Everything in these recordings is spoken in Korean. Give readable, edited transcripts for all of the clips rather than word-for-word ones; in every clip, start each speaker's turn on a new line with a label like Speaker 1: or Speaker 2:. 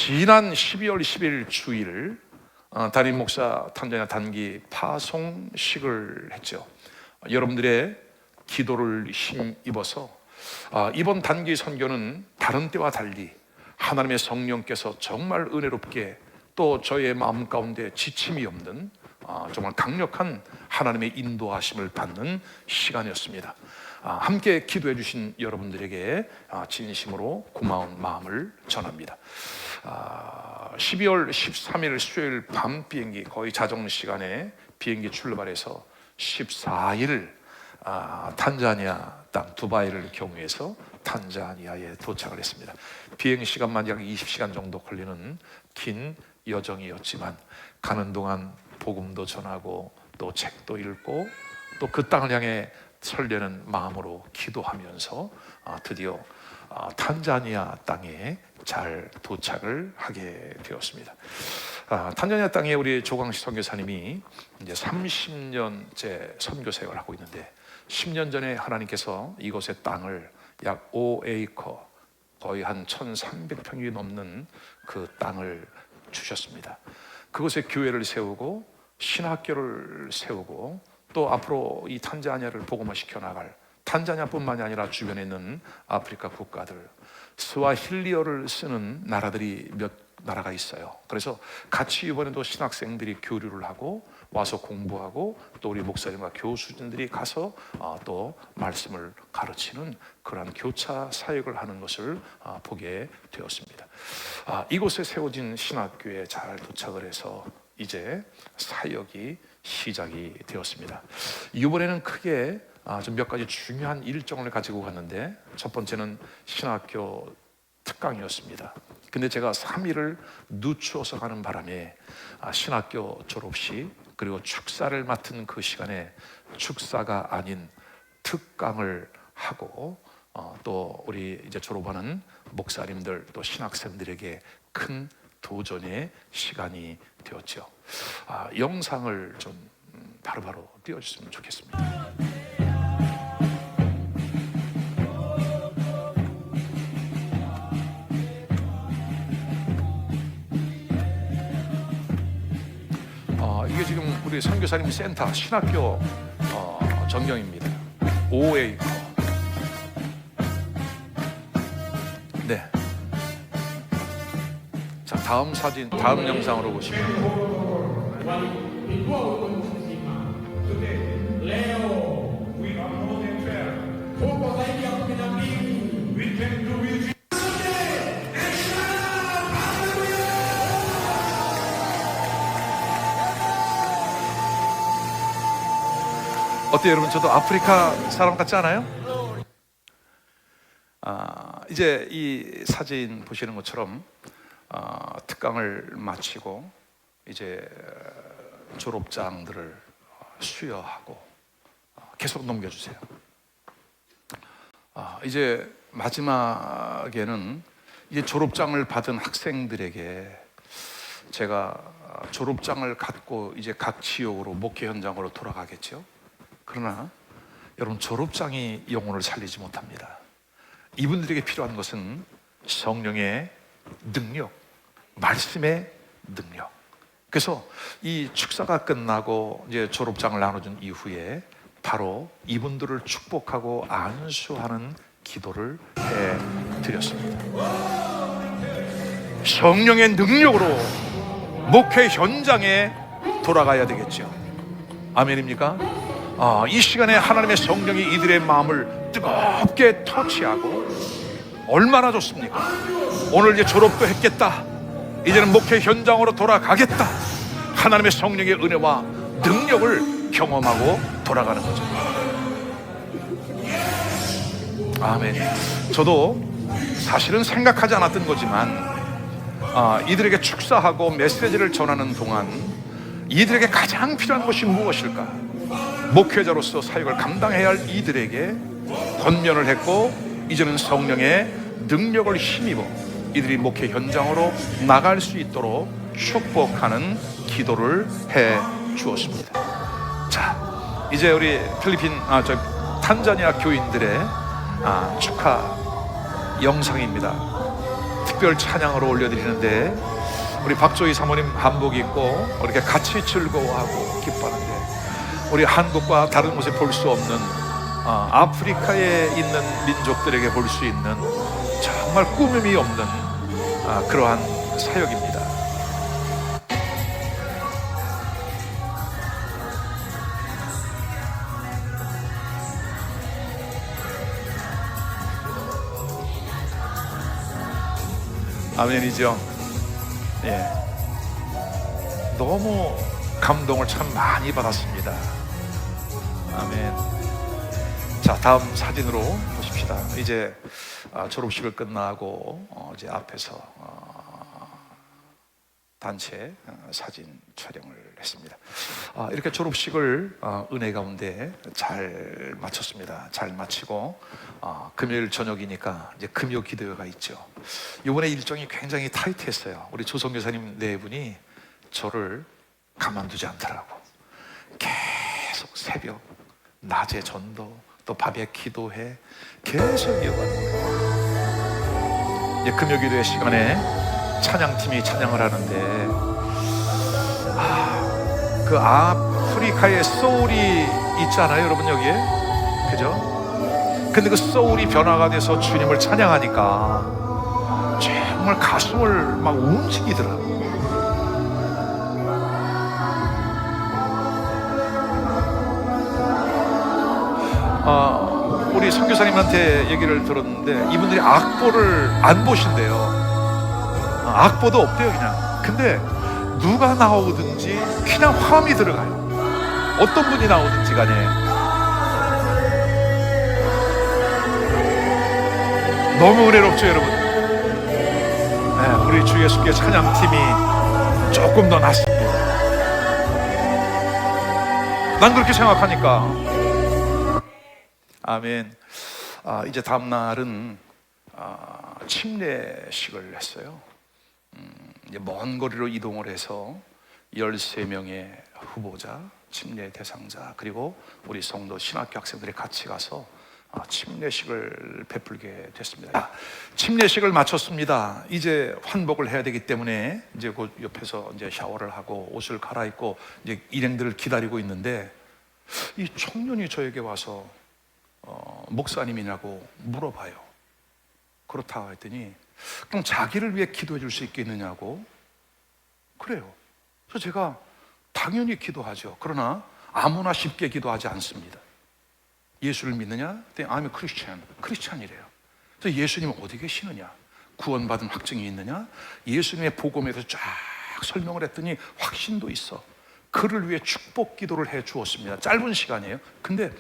Speaker 1: 지난 12월 10일 주일 담임 목사 탄자니아 단기 파송식을 했죠. 여러분들의 기도를 힘입어서 이번 단기 선교는 다른 때와 달리 하나님의 성령께서 정말 은혜롭게 또 저의 마음 가운데 지침이 없는 정말 강력한 하나님의 인도하심을 받는 시간이었습니다. 함께 기도해 주신 여러분들에게 진심으로 고마운 마음을 전합니다. 12월 13일 수요일 밤 비행기, 거의 자정 시간에 비행기 출발해서 14일 탄자니아 땅 두바이를 경유해서 탄자니아에 도착을 했습니다. 비행 시간만 약 20시간 정도 걸리는 긴 여정이었지만 가는 동안 복음도 전하고 또 책도 읽고 또 그 땅을 향해 설레는 마음으로 기도하면서 드디어 탄자니아 땅에 잘 도착을 하게 되었습니다. 탄자니아 땅에 우리 조광식 선교사님이 이제 30년째 선교 생활을 하고 있는데 10년 전에 하나님께서 이곳의 땅을 약 5에이커, 거의 한 1300평이 넘는 그 땅을 주셨습니다. 그곳에 교회를 세우고 신학교를 세우고 또 앞으로 이 탄자니아를 복음화시켜 나갈, 탄자니아뿐만이 아니라 주변에 있는 아프리카 국가들, 스와힐리어를 쓰는 나라들이 몇 나라가 있어요. 그래서 같이 이번에도 신학생들이 교류를 하고 와서 공부하고 또 우리 목사님과 교수진들이 가서 또 말씀을 가르치는 그러한 교차 사역을 하는 것을 보게 되었습니다. 이곳에 세워진 신학교에 잘 도착을 해서 이제 사역이 시작이 되었습니다. 이번에는 크게 좀 몇 가지 중요한 일정을 가지고 갔는데 첫 번째는 신학교 특강이었습니다. 근데 제가 3일을 늦추어서 가는 바람에 신학교 졸업식 그리고 축사를 맡은 그 시간에 축사가 아닌 특강을 하고 또 우리 이제 졸업하는 목사님들 또 신학생들에게 큰 도전의 시간이 되었죠. 영상을 좀 바로바로 띄워주시면 좋겠습니다. 이게 지금 우리 선교사님 센터 신학교 전경입니다. 5에이커. 네. 자, 다음 사진, 다음 영상으로 보시면. 어때요, 여러분? 저도 아프리카 사람 같지 않아요? 이제 이 사진 보시는 것처럼 특강을 마치고 이제 졸업장들을 수여하고 계속 넘겨주세요. 이제 마지막에는 이제 졸업장을 받은 학생들에게 제가 졸업장을 갖고 이제 각 지역으로 목회 현장으로 돌아가겠죠. 그러나 여러분, 졸업장이 영혼을 살리지 못합니다. 이분들에게 필요한 것은 성령의 능력, 말씀의 능력. 그래서 이 축사가 끝나고 이제 졸업장을 나눠준 이후에 바로 이분들을 축복하고 안수하는 기도를 해드렸습니다. 성령의 능력으로 목회 현장에 돌아가야 되겠죠. 아멘입니까? 이 시간에 하나님의 성령이 이들의 마음을 뜨겁게 터치하고 얼마나 좋습니까? 오늘 이제 졸업도 했겠다. 이제는 목회 현장으로 돌아가겠다. 하나님의 성령의 은혜와 능력을 경험하고 돌아가는 거죠. 아멘. 저도 사실은 생각하지 않았던 거지만 이들에게 축사하고 메시지를 전하는 동안 이들에게 가장 필요한 것이 무엇일까? 목회자로서 사역을 감당해야 할 이들에게 권면을 했고 이제는 성령의 능력을 힘입어 이들이 목회 현장으로 나갈 수 있도록 축복하는 기도를 해 주었습니다. 자, 이제 우리 탄자니아 교인들의 축하 영상입니다. 특별 찬양을 올려드리는데 우리 박조희 사모님 한복 입고 이렇게 같이 즐거워하고 기뻐하는데 우리 한국과 다른 곳에 볼 수 없는 아프리카에 있는 민족들에게 볼 수 있는 정말 꾸밈이 없는 그러한 사역입니다. 아멘이죠. 예. 너무 감동을 참 많이 받았습니다. 아멘. 자, 다음 사진으로 보십시다. 이제 졸업식을 끝나고 이제 앞에서 단체 사진 촬영을 했습니다. 이렇게 졸업식을 은혜 가운데 잘 마쳤습니다. 잘 마치고 금요일 저녁이니까 이제 금요 기도회가 있죠. 이번에 일정이 굉장히 타이트했어요. 우리 조성 여사님 네 분이 저를 가만두지 않더라고. 계속 새벽, 낮에 전도, 또 밤에 기도회 계속 이어가는 거예요. 이제 금요 기도회 시간에 찬양팀이 찬양을 하는데 그 아프리카의 소울이 있잖아요, 여러분 여기에. 그죠? 근데 그 소울이 변화가 돼서 주님을 찬양하니까 정말 가슴을 막 움직이더라고요. 우리 선교사님한테 얘기를 들었는데 이분들이 악보를 안 보신대요. 악보도 없대요, 그냥. 근데 누가 나오든지 그냥 화음이 들어가요. 어떤 분이 나오든지 간에. 너무 은혜롭죠, 여러분? 네, 우리 주 예수께 찬양팀이 조금 더 낫습니다. 난 그렇게 생각하니까. 아멘. 이제 다음 날은 침례식을 했어요. 이제 먼 거리로 이동을 해서 13명의 후보자, 침례 대상자, 그리고 우리 성도 신학교 학생들이 같이 가서 침례식을 베풀게 됐습니다. 침례식을 마쳤습니다. 이제 환복을 해야 되기 때문에 이제 그 옆에서 이제 샤워를 하고 옷을 갈아입고 이제 일행들을 기다리고 있는데 이 청년이 저에게 와서 목사님이냐고 물어봐요. 그렇다고 했더니 그럼 자기를 위해 기도해 줄 수 있겠느냐고. 그래요. 그래서 제가 당연히 기도하죠. 그러나 아무나 쉽게 기도하지 않습니다. 예수를 믿느냐? I'm a Christian. 크리스찬이래요. 그래서 예수님은 어디 계시느냐? 구원받은 확증이 있느냐? 예수님의 복음에서 쫙 설명을 했더니 확신도 있어. 그를 위해 축복 기도를 해 주었습니다. 짧은 시간이에요. 근데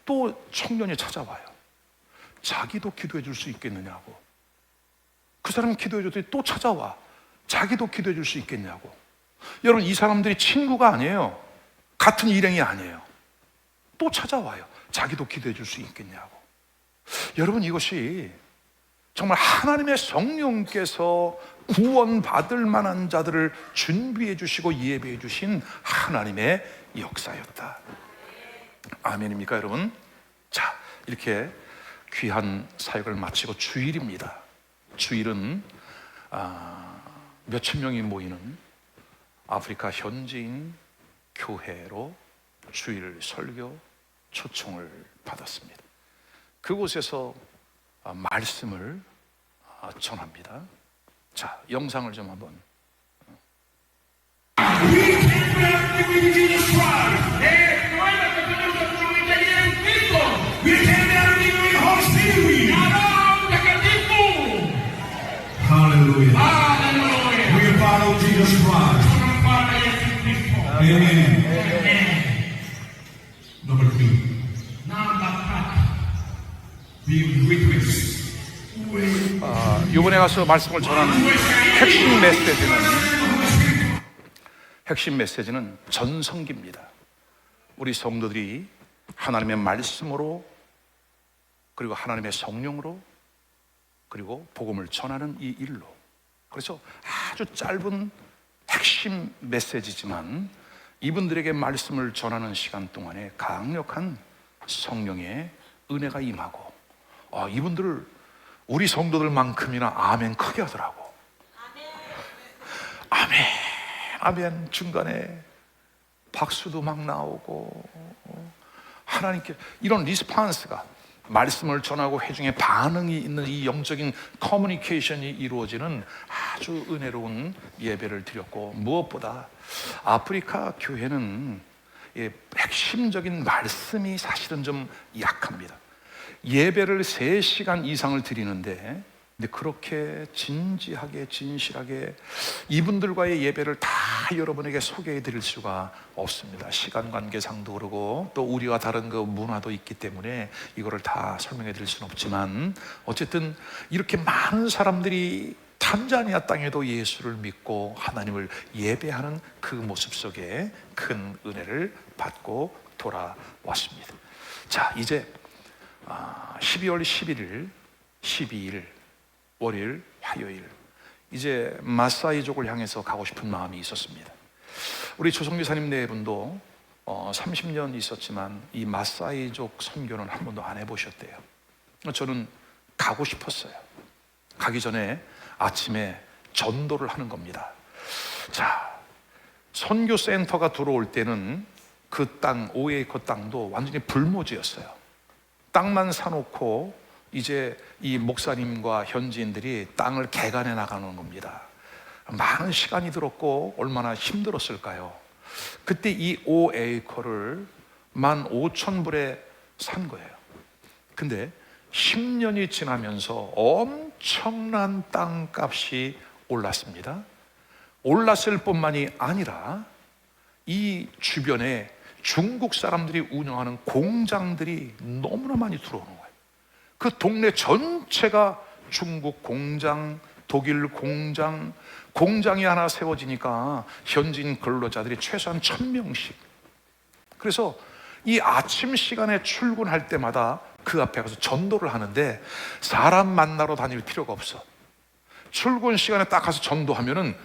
Speaker 1: 또 청년이 찾아와요. 자기도 기도해 줄 수 있겠느냐고. 그 사람이 기도해 줬더니 또 찾아와. 자기도 기도해 줄 수 있겠냐고. 여러분, 이 사람들이 친구가 아니에요. 같은 일행이 아니에요. 또 찾아와요. 자기도 기도해 줄 수 있겠냐고. 여러분, 이것이 정말 하나님의 성령께서 구원받을 만한 자들을 준비해 주시고 예배해 주신 하나님의 역사였다. 아멘입니까, 여러분? 자, 이렇게 귀한 사역을 마치고 주일입니다. 주일은 몇천 명이 모이는 아프리카 현지인 교회로 주일 설교 초청을 받았습니다. 그곳에서 말씀을 전합니다. 자, 영상을 좀 한번.
Speaker 2: Hallelujah. We follow Jesus Christ. Amen. Number 3. Being witness.
Speaker 1: 이번에 가서 말씀을 전하는 핵심 메시지는 전성기입니다. 우리 성도들이 하나님의 말씀으로 그리고 하나님의 성령으로 그리고 복음을 전하는 이 일로, 그래서 아주 짧은 핵심 메시지지만 이분들에게 말씀을 전하는 시간 동안에 강력한 성령의 은혜가 임하고 이분들을 우리 성도들만큼이나 아멘 크게 하더라고. 아멘, 아멘. 중간에 박수도 막 나오고, 하나님께 이런 리스판스가, 말씀을 전하고 회중의 반응이 있는 이 영적인 커뮤니케이션이 이루어지는 아주 은혜로운 예배를 드렸고, 무엇보다 아프리카 교회는 핵심적인 말씀이 사실은 좀 약합니다. 예배를 3시간 이상을 드리는데, 근데 그렇게 진지하게 진실하게 이분들과의 예배를 다 여러분에게 소개해 드릴 수가 없습니다. 시간 관계상도 그러고 또 우리와 다른 그 문화도 있기 때문에 이거를 다 설명해 드릴 수는 없지만, 어쨌든 이렇게 많은 사람들이 탄자니아 땅에도 예수를 믿고 하나님을 예배하는 그 모습 속에 큰 은혜를 받고 돌아왔습니다. 자, 이제 12월 11일, 12일 월요일, 화요일, 이제 마사이족을 향해서 가고 싶은 마음이 있었습니다. 우리 조성기사님 네 분도 30년 있었지만 이 마사이족 선교는 한 번도 안 해보셨대요. 저는 가고 싶었어요. 가기 전에 아침에 전도를 하는 겁니다. 자, 선교센터가 들어올 때는 그 땅, 5에이커 땅도 완전히 불모지였어요. 땅만 사놓고 이제 이 목사님과 현지인들이 땅을 개간해 나가는 겁니다. 많은 시간이 들었고 얼마나 힘들었을까요? 그때 이 5에이커를 15,000불에 산 거예요. 근데 10년이 지나면서 엄청난 땅값이 올랐습니다. 올랐을 뿐만이 아니라 이 주변에 중국 사람들이 운영하는 공장들이 너무나 많이 들어오는 거예요. 그 동네 전체가 중국 공장, 독일 공장, 공장이 하나 세워지니까 현지인 근로자들이 최소한 1,000명씩. 그래서 이 아침 시간에 출근할 때마다 그 앞에 가서 전도를 하는데 사람 만나러 다닐 필요가 없어. 출근 시간에 딱 가서 전도하면은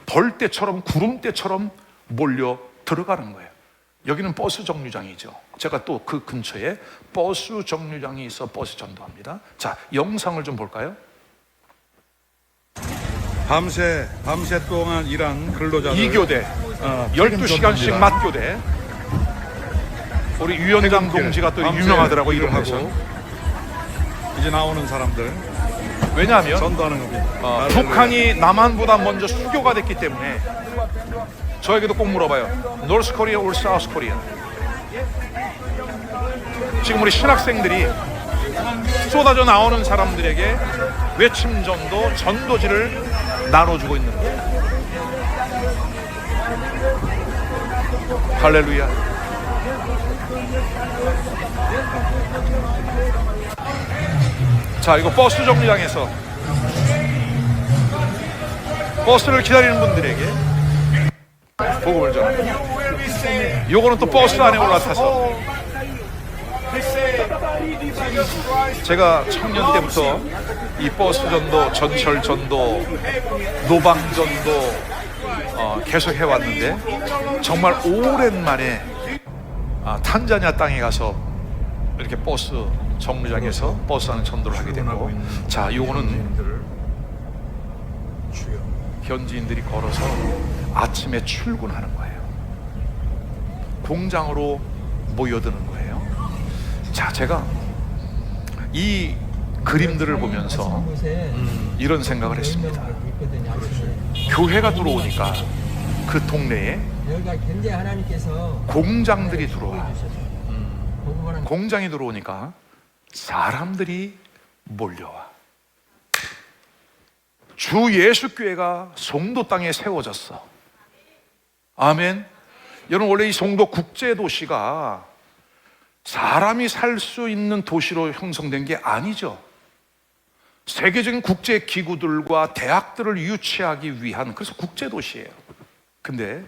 Speaker 1: 벌떼처럼 구름대처럼 몰려 들어가는 거예요. 여기는 버스 정류장이죠. 제가 또 그 근처에 버스 정류장이 있어 버스 전도합니다. 자, 영상을 좀 볼까요?
Speaker 3: 밤새 동안 일한 근로자들
Speaker 1: 2교대 12시간씩 맞교대. 우리 유연강 동지가 또 유명하더라고 이런
Speaker 3: 하고 이제 나오는 사람들
Speaker 1: 왜냐하면
Speaker 3: 전도하는 겁니다.
Speaker 1: 북한이 남한보다 먼저 수교가 됐기 때문에. 저에게도 꼭 물어봐요. 노스 코리아 or 사우스 코리아? 지금 우리 신학생들이 쏟아져 나오는 사람들에게 외침 전도, 전도지를 나눠주고 있는 거예요. 할렐루야. 자, 이거 버스 정류장에서 버스를 기다리는 분들에게 복음을 전합니다. 요거는 또 버스 안에 올라타서, 제가 청년 때부터 이 버스 전도, 전철 전도, 노방 전도 계속 해왔는데 정말 오랜만에 탄자니아 땅에 가서 이렇게 버스 정류장에서 버스 안에 전도를 하게 됐고, 자, 요거는 현지인들이 걸어서 아침에 출근하는 거예요. 공장으로 모여드는 거예요. 자, 제가 이 그림들을 보면서 이런 생각을 했습니다. 교회가 들어오니까 그 동네에 공장들이 들어와. 공장이 들어오니까 사람들이 몰려와. 주 예수교회가 송도 땅에 세워졌어. 아멘. 여러분, 원래 이 송도 국제도시가 사람이 살 수 있는 도시로 형성된 게 아니죠. 세계적인 국제기구들과 대학들을 유치하기 위한, 그래서 국제도시예요. 근데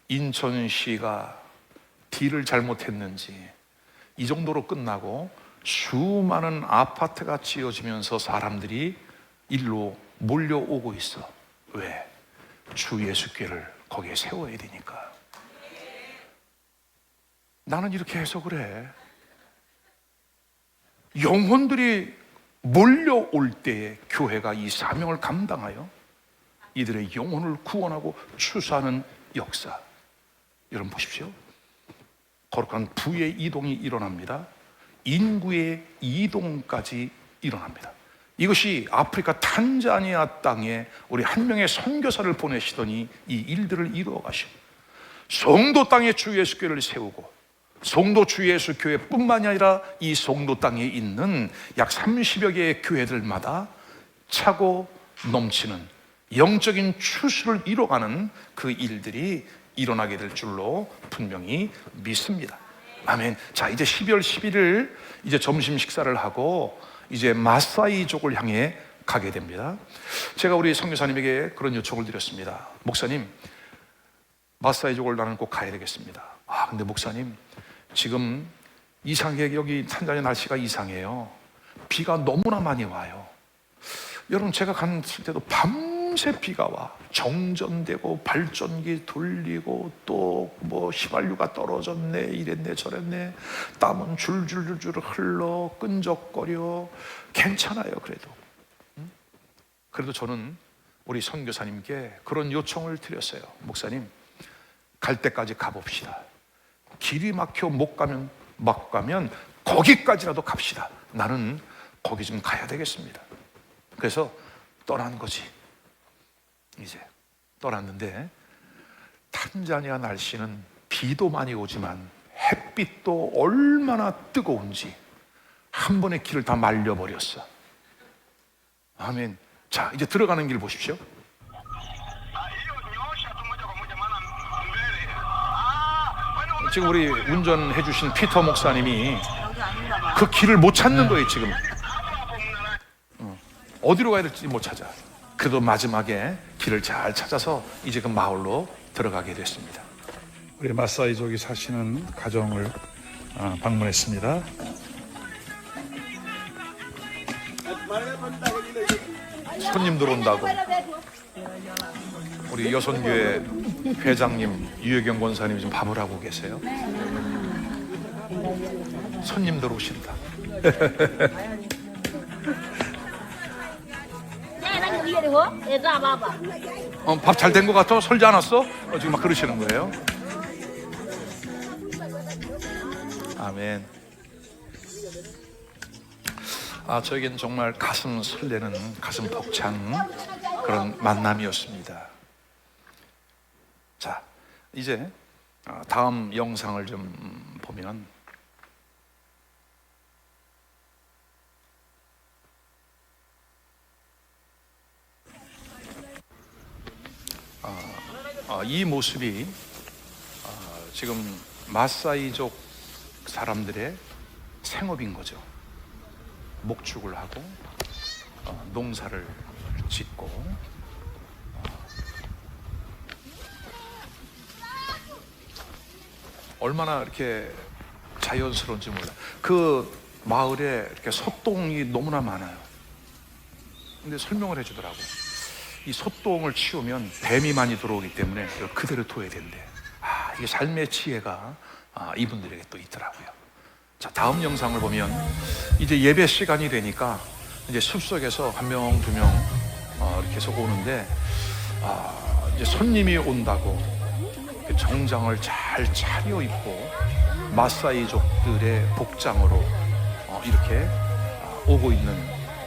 Speaker 1: 인천시가 딜을 잘못했는지 이 정도로 끝나고 수많은 아파트가 지어지면서 사람들이 일로 몰려오고 있어. 왜? 주 예수교회를 거기에 세워야 되니까. 나는 이렇게 해석을 해. 영혼들이 몰려올 때에 교회가 이 사명을 감당하여 이들의 영혼을 구원하고 추수하는 역사. 여러분 보십시오. 거룩한 부의 이동이 일어납니다. 인구의 이동까지 일어납니다. 이것이 아프리카 탄자니아 땅에 우리 한 명의 선교사를 보내시더니 이 일들을 이루어 가시고, 송도 땅에 주 예수 교회를 세우고, 송도 주 예수 교회뿐만이 아니라 이 송도 땅에 있는 약 30여 개의 교회들마다 차고 넘치는 영적인 추수를 이뤄가는 그 일들이 일어나게 될 줄로 분명히 믿습니다. 아멘. 자, 이제 12월 11일 이제 점심 식사를 하고 이제 마사이족을 향해 가게 됩니다. 제가 우리 선교사님에게 그런 요청을 드렸습니다. 목사님, 마사이족을 나는 꼭 가야 되겠습니다. 근데 목사님, 지금 이상하게 여기 탄자니아 날씨가 이상해요. 비가 너무나 많이 와요. 여러분, 제가 갔을 때도 밤새 비가 와. 정전되고 발전기 돌리고 또 뭐 휘발유가 떨어졌네, 이랬네 저랬네, 땀은 줄줄줄줄 흘러 끈적거려. 괜찮아요. 그래도 저는 우리 선교사님께 그런 요청을 드렸어요. 목사님, 갈 때까지 가봅시다. 길이 막혀 못 가면 거기까지라도 갑시다. 나는 거기 좀 가야 되겠습니다. 그래서 떠난 거지. 이제 떠났는데, 탄자니아 날씨는 비도 많이 오지만 햇빛도 얼마나 뜨거운지 한 번에 길을 다 말려버렸어. 아멘. 자, 이제 들어가는 길 보십시오. 지금 우리 운전해 주신 피터 목사님이 그 길을 못 찾는 거예요. 지금 어디로 가야 될지 못 찾아. 그래도 마지막에 길을 잘 찾아서 이제 그 마을로 들어가게 됐습니다.
Speaker 3: 우리 마사이족이 사시는 가정을 방문했습니다.
Speaker 1: 손님들 온다고 우리 여선교회 회장님 유혜경 권사님이 좀 밥을 하고 계세요. 손님들 오신다. 밥 잘 된 것 같아? 설지 않았어? 지금 막 그러시는 거예요. 아멘. 저에겐 정말 가슴 설레는, 가슴 벅찬 그런 만남이었습니다. 자, 이제 다음 영상을 좀 보면, 이 모습이 지금 마사이족 사람들의 생업인 거죠. 목축을 하고 농사를 짓고, 얼마나 이렇게 자연스러운지 몰라요. 그 마을에 이렇게 소똥이 너무나 많아요. 근데 설명을 해주더라고. 이 소똥을 치우면 뱀이 많이 들어오기 때문에 이걸 그대로 둬야 된대. 이게 삶의 지혜가 이분들에게 또 있더라고요. 자, 다음 영상을 보면 이제 예배 시간이 되니까 이제 숲속에서 한 명, 두 명 이렇게 해서 오는데, 이제 손님이 온다고 정장을 잘 차려입고 마사이족들의 복장으로 이렇게 오고 있는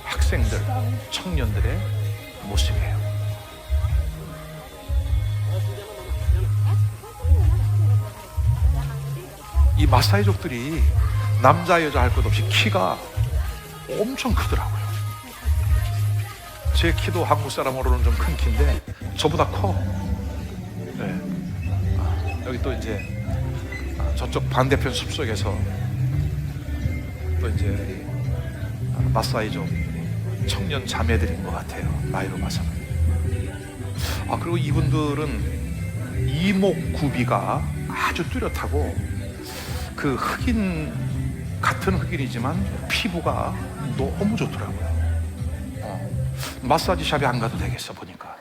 Speaker 1: 학생들, 청년들의 모습이에요. 이 마사이족들이 남자 여자 할 것 없이 키가 엄청 크더라고요. 제 키도 한국 사람으로는 좀 큰 키인데 저보다 커. 네. 여기 또 이제 저쪽 반대편 숲속에서 또 이제 마사이족 청년 자매들인 것 같아요. 나이로 봐서는. 그리고 이분들은 이목구비가 아주 뚜렷하고, 그 흑인 같은 흑인이지만 피부가 너무 좋더라고요. 마사지 샵에 안 가도 되겠어 보니까.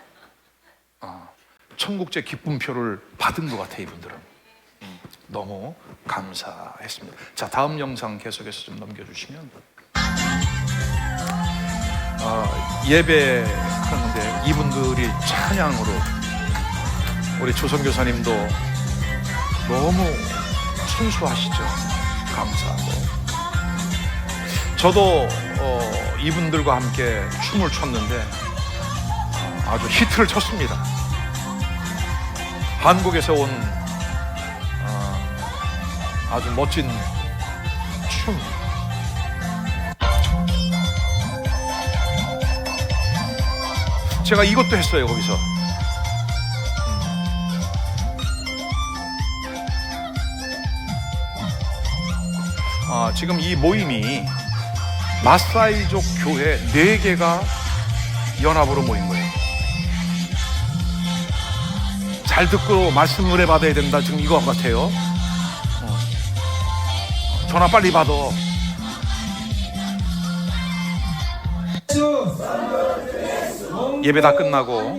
Speaker 1: 천국제 기쁨표를 받은 것 같아 이분들은. 너무 감사했습니다. 자, 다음 영상 계속해서 좀 넘겨주시면. 예배하는데 이분들이 찬양으로 우리 조선교사님도 너무 순수하시죠. 감사하고 저도 이분들과 함께 춤을 췄는데 아주 히트를 쳤습니다. 한국에서 온 아주 멋진 춤. 제가 이것도 했어요. 거기서 지금 이 모임이 마사이족 교회 4개가 연합으로 모인 거예요. 잘 듣고 말씀 은혜 받아야 된다. 지금 이거 같아요. 전화 빨리 받아. 예배 다 끝나고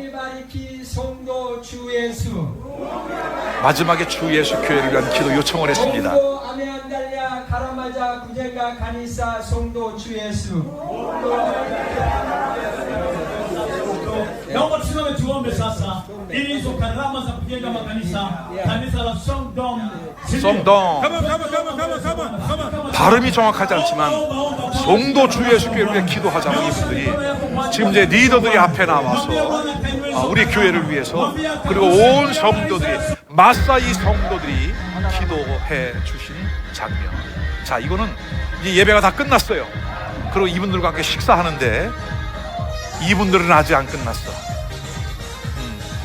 Speaker 1: 마지막에 주 예수 교회를 위한 기도 요청을 했습니다.
Speaker 4: Naomba tusimame tuombe sasa ili hizo karama za kujenga makanisa, kanisa la Songdong.
Speaker 1: 발음이 정확하지 않지만 송도 주 예수 교회를 위해 기도하자는 이분들이 지금 이제 리더들이 앞에 나와서 우리 교회를 위해서 그리고 온 성도들이 마사이 성도들이 기도해 주신 장면. 자, 이거는 이제 예배가 다 끝났어요. 그리고 이분들과 함께 식사하는데 이분들은 아직 안 끝났어.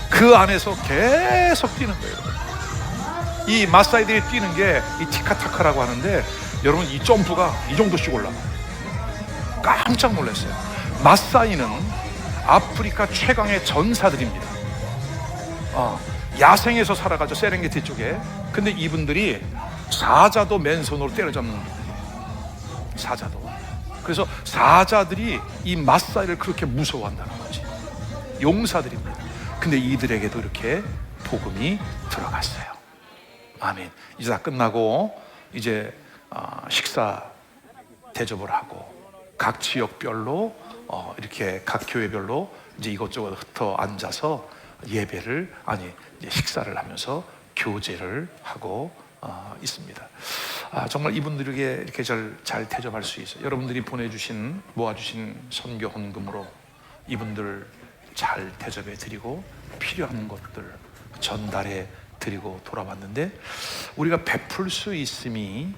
Speaker 1: 그 안에서 계속 뛰는 거예요. 이 마사이들이 뛰는 게 이 티카타카라고 하는데 여러분 이 점프가 이 정도씩 올라가요. 깜짝 놀랐어요. 마사이는 아프리카 최강의 전사들입니다. 야생에서 살아가죠. 세렝게티 쪽에. 근데 이분들이 사자도 맨손으로 때려잡는 사자도. 그래서 사자들이 이 마사이를 그렇게 무서워한다는 거지. 용사들입니다. 근데 이들에게도 이렇게 복음이 들어갔어요. 아멘. 이제 다 끝나고 이제 식사 대접을 하고 각 지역별로 이렇게 각 교회별로 이제 이것저것 흩어 앉아서 예배를 이제 식사를 하면서 교제를 하고 있습니다. 정말 이분들에게 이렇게 잘 대접할 수 있어요. 여러분들이 모아주신 선교 헌금으로 이분들 잘 대접해 드리고 필요한 것들 전달해 드리고 돌아왔는데 우리가 베풀 수 있음이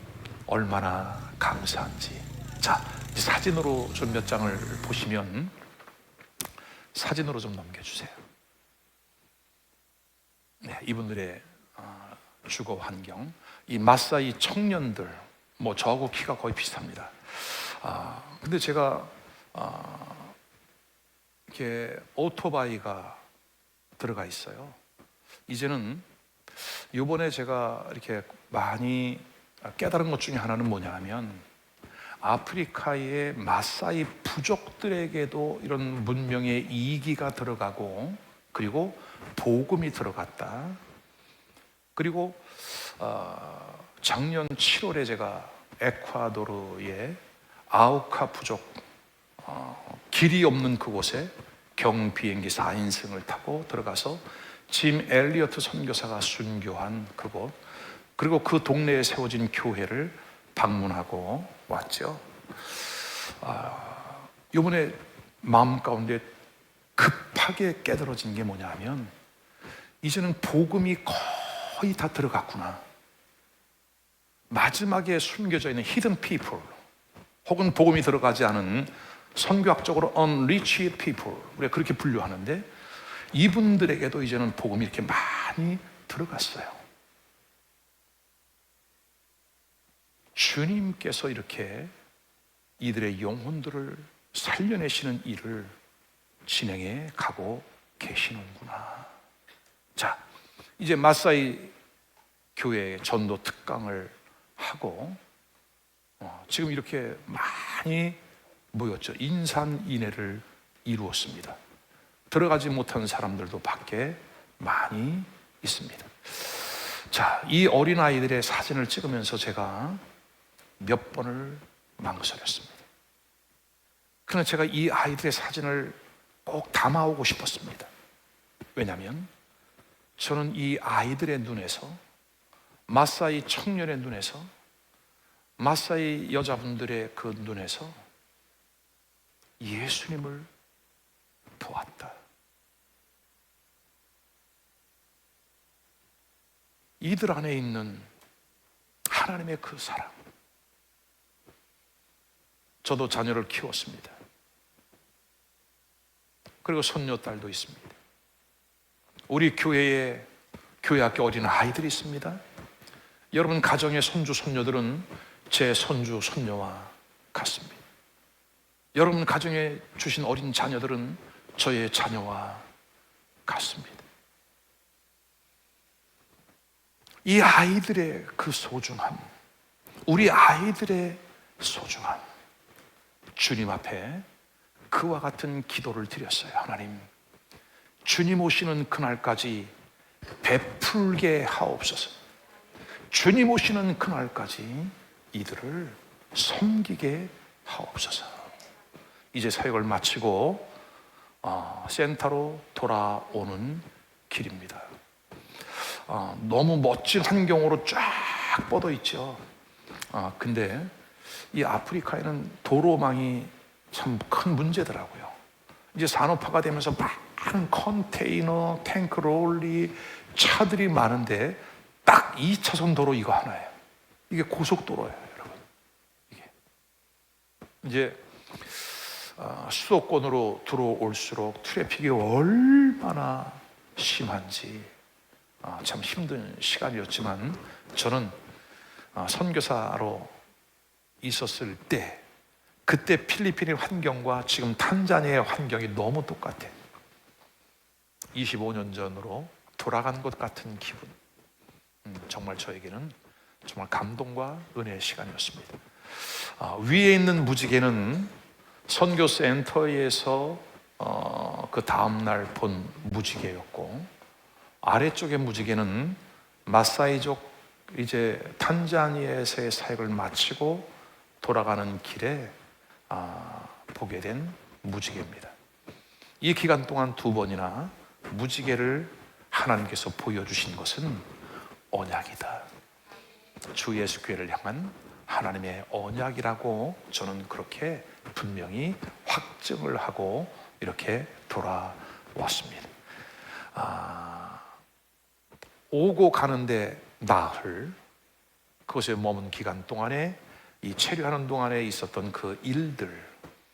Speaker 1: 얼마나 감사한지. 자, 이제 사진으로 좀 몇 장을 보시면 사진으로 좀 넘겨주세요. 네, 이분들의 주거 환경. 이 마사이 청년들, 저하고 키가 거의 비슷합니다. 근데 제가 이렇게 오토바이가 들어가 있어요. 이제는 이번에 제가 이렇게 많이 깨달은 것 중에 하나는 뭐냐면 아프리카의 마사이 부족들에게도 이런 문명의 이기가 들어가고 그리고 복음이 들어갔다. 그리고 작년 7월에 제가 에콰도르의 아우카 부족 길이 없는 그곳에 경비행기 4인승을 타고 들어가서 짐 엘리어트 선교사가 순교한 그곳, 그리고 그 동네에 세워진 교회를 방문하고 왔죠. 이번에 마음 가운데 급하게 깨달아진 게 뭐냐면 이제는 복음이 거의 다 들어갔구나. 마지막에 숨겨져 있는 hidden people 혹은 복음이 들어가지 않은 선교학적으로 unreached people, 우리가 그렇게 분류하는데 이분들에게도 이제는 복음이 이렇게 많이 들어갔어요. 주님께서 이렇게 이들의 영혼들을 살려내시는 일을 진행해 가고 계시는구나. 자, 이제 마사이 교회의 전도 특강을 하고 지금 이렇게 많이 모였죠. 인산인해를 이루었습니다. 들어가지 못한 사람들도 밖에 많이 있습니다. 자, 이 어린아이들의 사진을 찍으면서 제가 몇 번을 망설였습니다. 그러나 제가 이 아이들의 사진을 꼭 담아오고 싶었습니다. 왜냐하면 저는 이 아이들의 눈에서, 마사이 청년의 눈에서, 마사이 여자분들의 그 눈에서 예수님을 보았다. 이들 안에 있는 하나님의 그 사랑. 저도 자녀를 키웠습니다. 그리고 손녀딸도 있습니다. 우리 교회에 교회학교 어린 아이들이 있습니다. 여러분 가정의 손주 손녀들은 제 손주 손녀와 같습니다. 여러분 가정에 주신 어린 자녀들은 저의 자녀와 같습니다. 이 아이들의 그 소중함, 우리 아이들의 소중함, 주님 앞에 그와 같은 기도를 드렸어요. 하나님, 주님 오시는 그날까지 베풀게 하옵소서. 주님 오시는 그날까지 이들을 섬기게 하옵소서. 이제 사역을 마치고 센터로 돌아오는 길입니다. 너무 멋진 환경으로 쫙 뻗어 있죠. 근데 이 아프리카에는 도로망이 참 큰 문제더라고요. 이제 산업화가 되면서 많은 컨테이너, 탱크 롤리, 차들이 많은데 딱 2차선 도로 이거 하나예요. 이게 고속도로예요, 여러분. 이게 이제 수도권으로 들어올수록 트래픽이 얼마나 심한지 참 힘든 시간이었지만 저는 선교사로 있었을 때 그때 필리핀의 환경과 지금 탄자니아의 환경이 너무 똑같아요. 25년 전으로 돌아간 것 같은 기분. 정말 저에게는 정말 감동과 은혜의 시간이었습니다. 위에 있는 무지개는 선교센터에서 그 다음날 본 무지개였고, 아래쪽의 무지개는 마사이족 이제 탄자니아에서의 사역을 마치고 돌아가는 길에 보게 된 무지개입니다. 이 기간 동안 2번이나 무지개를 하나님께서 보여주신 것은 언약이다. 주 예수 교회를 향한 하나님의 언약이라고 저는 그렇게 분명히 확증을 하고 이렇게 돌아왔습니다. 오고 가는데 나흘, 그것에 머문 기간 동안에 이 체류하는 동안에 있었던 그 일들,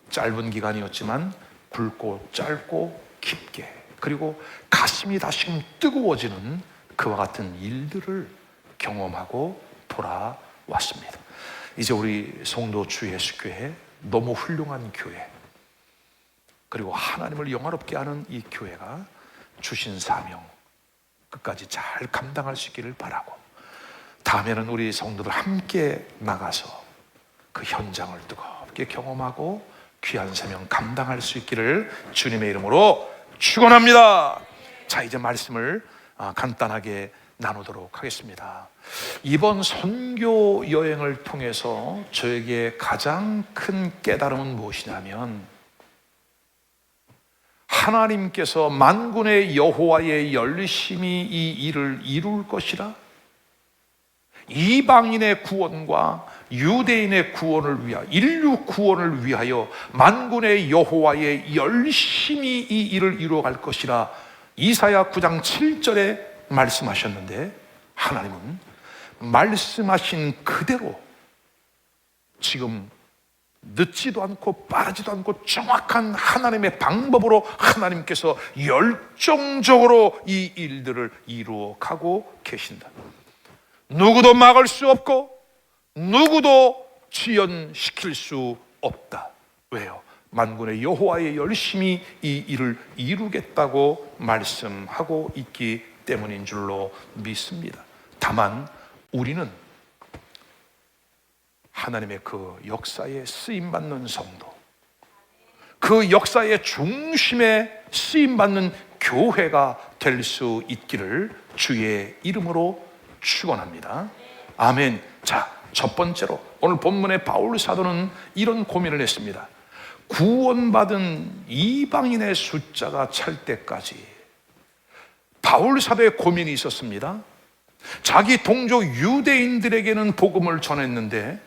Speaker 1: 짧은 기간이었지만 굵고 짧고 깊게, 그리고 가슴이 다시금 뜨거워지는 그와 같은 일들을 경험하고 돌아왔습니다. 이제 우리 송도 주 예수교회, 너무 훌륭한 교회, 그리고 하나님을 영화롭게 하는 이 교회가 주신 사명 끝까지 잘 감당할 수 있기를 바라고, 다음에는 우리 성도들 함께 나가서 그 현장을 뜨겁게 경험하고 귀한 사명 감당할 수 있기를 주님의 이름으로 축원합니다. 자, 이제 말씀을 간단하게 나누도록 하겠습니다. 이번 선교 여행을 통해서 저에게 가장 큰 깨달음은 무엇이냐면, 하나님께서 만군의 여호와의 열심히 이 일을 이룰 것이라, 이방인의 구원과 유대인의 구원을 위하여, 인류 구원을 위하여 만군의 여호와의 열심히 이 일을 이루어갈 것이라 이사야 9장 7절에 말씀하셨는데, 하나님은 말씀하신 그대로 지금 늦지도 않고 빠르지도 않고 정확한 하나님의 방법으로 하나님께서 열정적으로 이 일들을 이루어가고 계신다. 누구도 막을 수 없고 누구도 지연시킬 수 없다. 왜요? 만군의 여호와의 열심히 이 일을 이루겠다고 말씀하고 있기 때문인 줄로 믿습니다. 다만 우리는 하나님의 그 역사에 쓰임받는 성도, 그 역사의 중심에 쓰임받는 교회가 될 수 있기를 주의 이름으로 축원합니다. 아멘. 자, 첫 번째로 오늘 본문의 바울 사도는 이런 고민을 했습니다. 구원받은 이방인의 숫자가 찰 때까지 바울 사도의 고민이 있었습니다. 자기 동족 유대인들에게는 복음을 전했는데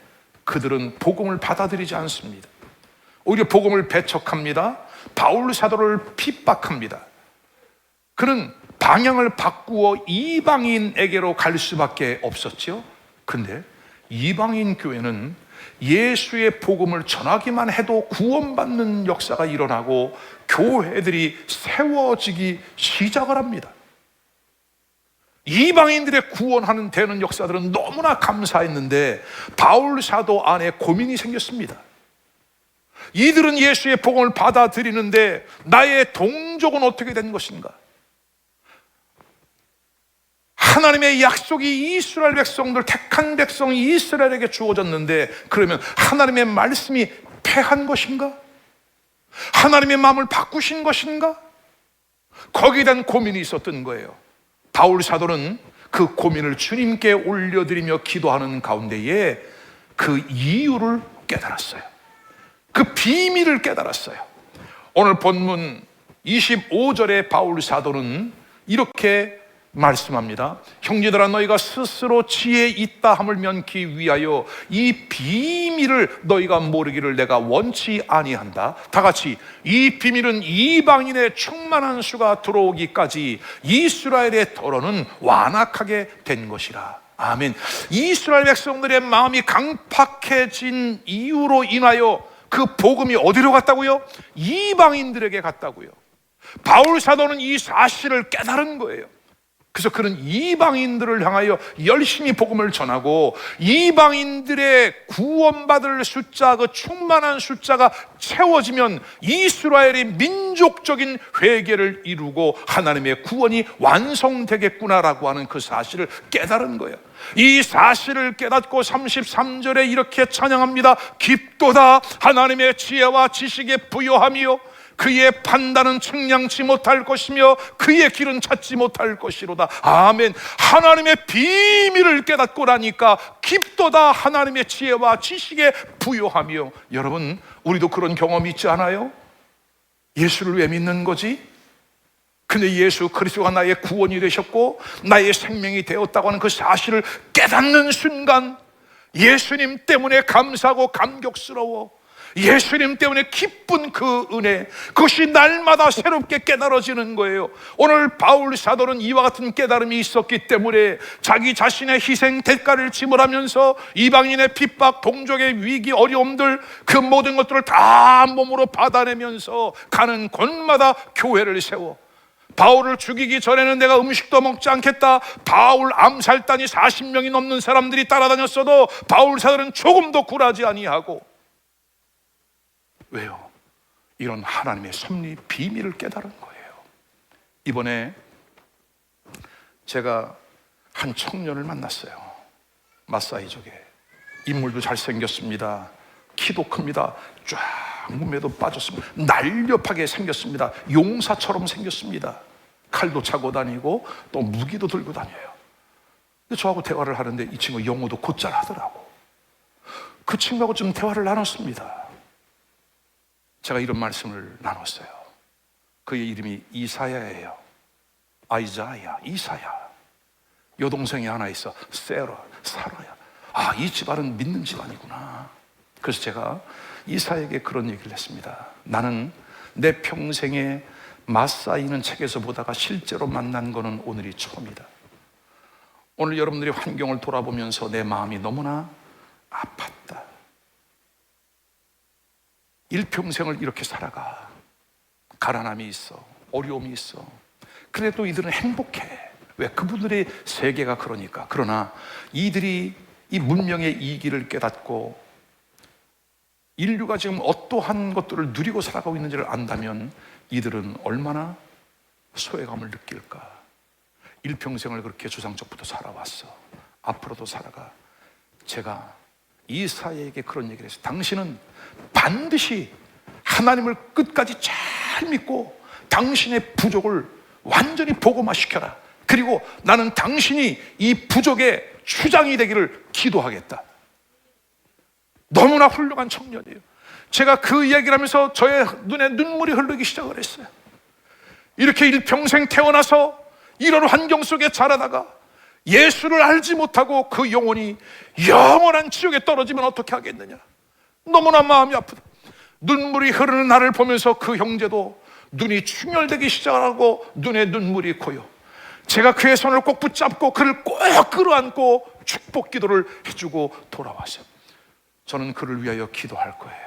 Speaker 1: 그들은 복음을 받아들이지 않습니다. 오히려 복음을 배척합니다. 바울 사도를 핍박합니다. 그는 방향을 바꾸어 이방인에게로 갈 수밖에 없었죠. 근데 이방인 교회는 예수의 복음을 전하기만 해도 구원받는 역사가 일어나고 교회들이 세워지기 시작을 합니다. 이방인들의 구원하는 되는 역사들은 너무나 감사했는데 바울 사도 안에 고민이 생겼습니다. 이들은 예수의 복음을 받아들이는데 나의 동족은 어떻게 된 것인가? 하나님의 약속이 이스라엘 백성들, 택한 백성 이스라엘에게 주어졌는데 그러면 하나님의 말씀이 패한 것인가? 하나님의 마음을 바꾸신 것인가? 거기에 대한 고민이 있었던 거예요. 바울 사도는 그 고민을 주님께 올려드리며 기도하는 가운데에 그 이유를 깨달았어요. 그 비밀을 깨달았어요. 오늘 본문 25절에 바울 사도는 이렇게 말씀합니다. 형제들아, 너희가 스스로 지혜 있다 함을 면키 위하여 이 비밀을 너희가 모르기를 내가 원치 아니한다. 다 같이, 이 비밀은 이방인의 충만한 수가 들어오기까지 이스라엘의 더러는 완악하게 된 것이라. 아멘. 이스라엘 백성들의 마음이 강팍해진 이유로 인하여 그 복음이 어디로 갔다고요? 이방인들에게 갔다고요. 바울 사도는 이 사실을 깨달은 거예요. 그래서 그는 이방인들을 향하여 열심히 복음을 전하고 이방인들의 구원받을 숫자, 그 충만한 숫자가 채워지면 이스라엘이 민족적인 회개를 이루고 하나님의 구원이 완성되겠구나라고 하는 그 사실을 깨달은 거예요. 이 사실을 깨닫고 33절에 이렇게 찬양합니다. 깊도다 하나님의 지혜와 지식에 부요하며 그의 판단은 측량치 못할 것이며 그의 길은 찾지 못할 것이로다. 아멘. 하나님의 비밀을 깨닫고 나니까 깊도다 하나님의 지혜와 지식에 부요하며. 여러분, 우리도 그런 경험이 있지 않아요? 예수를 왜 믿는 거지? 근데 예수 그리스도가 나의 구원이 되셨고 나의 생명이 되었다고 하는 그 사실을 깨닫는 순간 예수님 때문에 감사하고 감격스러워, 예수님 때문에 기쁜 그 은혜, 그것이 날마다 새롭게 깨달아지는 거예요. 오늘 바울 사도는 이와 같은 깨달음이 있었기 때문에 자기 자신의 희생 대가를 지불하면서 이방인의 핍박, 동족의 위기, 어려움들, 그 모든 것들을 다 몸으로 받아내면서 가는 곳마다 교회를 세워. 바울을 죽이기 전에는 내가 음식도 먹지 않겠다. 바울 암살단이 40명이 넘는 사람들이 따라다녔어도 바울 사도는 조금도 굴하지 아니하고. 왜요? 이런 하나님의 섭리 비밀을 깨달은 거예요. 이번에 제가 한 청년을 만났어요. 마사이족에. 인물도 잘생겼습니다. 키도 큽니다. 쫙 몸에도 빠졌습니다. 날렵하게 생겼습니다. 용사처럼 생겼습니다. 칼도 차고 다니고 또 무기도 들고 다녀요. 근데 저하고 대화를 하는데 이 친구 영어도 곧잘 하더라고. 그 친구하고 좀 대화를 나눴습니다. 제가 이런 말씀을 나눴어요. 그의 이름이 이사야예요. 아이자야, 이사야. 여동생이 하나 있어. 사라야. 아, 이 집안은 믿는 집안이구나. 그래서 제가 이사야에게 그런 얘기를 했습니다. 나는 내 평생에 마사이는 책에서 보다가 실제로 만난 거는 오늘이 처음이다. 오늘 여러분들이 환경을 돌아보면서 내 마음이 너무나 아팠다. 일평생을 이렇게 살아가. 가난함이 있어, 어려움이 있어. 그래도 이들은 행복해. 왜? 그분들의 세계가 그러니까. 그러나 이들이 이 문명의 이기를 깨닫고 인류가 지금 어떠한 것들을 누리고 살아가고 있는지를 안다면 이들은 얼마나 소외감을 느낄까. 일평생을 그렇게 조상적부터 살아왔어. 앞으로도 살아가. 제가 이사야에게 그런 얘기를 했어요. 당신은 반드시 하나님을 끝까지 잘 믿고 당신의 부족을 완전히 복음화시켜라. 그리고 나는 당신이 이 부족의 주장이 되기를 기도하겠다. 너무나 훌륭한 청년이에요. 제가 그 이야기를 하면서 저의 눈에 눈물이 흐르기 시작을 했어요. 이렇게 일평생 태어나서 이런 환경 속에 자라다가 예수를 알지 못하고 그 영혼이 영원한 지옥에 떨어지면 어떻게 하겠느냐. 너무나 마음이 아프다. 눈물이 흐르는 나를 보면서 그 형제도 눈이 충혈되기 시작하고 눈에 눈물이 고여 제가 그의 손을 꼭 붙잡고 그를 꼭 끌어안고 축복 기도를 해주고 돌아왔어요. 저는 그를 위하여 기도할 거예요.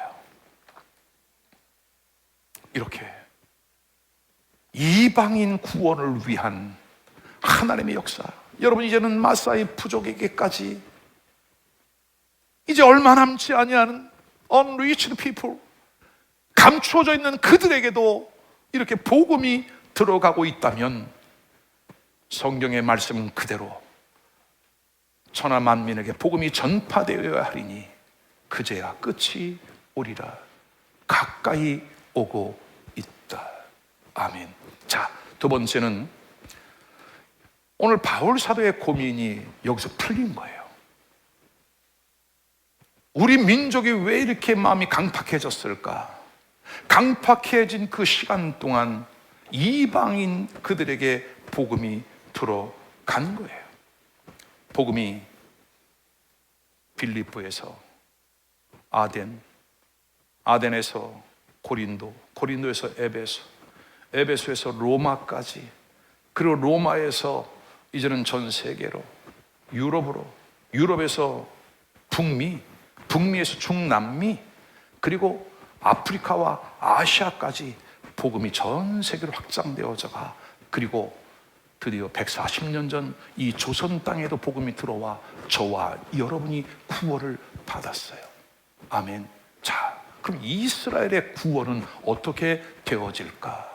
Speaker 1: 이렇게 이방인 구원을 위한 하나님의 역사. 여러분, 이제는 마사이 부족에게까지 이제 얼마 남지 아니하는 unreached people, 감추어져 있는 그들에게도 이렇게 복음이 들어가고 있다면 성경의 말씀 그대로 천하 만민에게 복음이 전파되어야 하리니 그제야 끝이 오리라. 가까이 오고 있다. 아멘. 자, 두 번째는 오늘 바울 사도의 고민이 여기서 풀린 거예요. 우리 민족이 왜 이렇게 마음이 강팍해졌을까? 강팍해진 그 시간 동안 이방인 그들에게 복음이 들어간 거예요. 복음이 빌립보에서 아덴, 아덴에서 고린도, 고린도에서 에베소, 에베소에서 로마까지, 그리고 로마에서 이제는 전 세계로, 유럽으로, 유럽에서 북미, 북미에서 중남미, 그리고 아프리카와 아시아까지 복음이 전 세계로 확장되어져가, 그리고 드디어 140년 전 이 조선 땅에도 복음이 들어와 저와 여러분이 구원을 받았어요. 아멘. 자, 그럼 이스라엘의 구원은 어떻게 되어질까?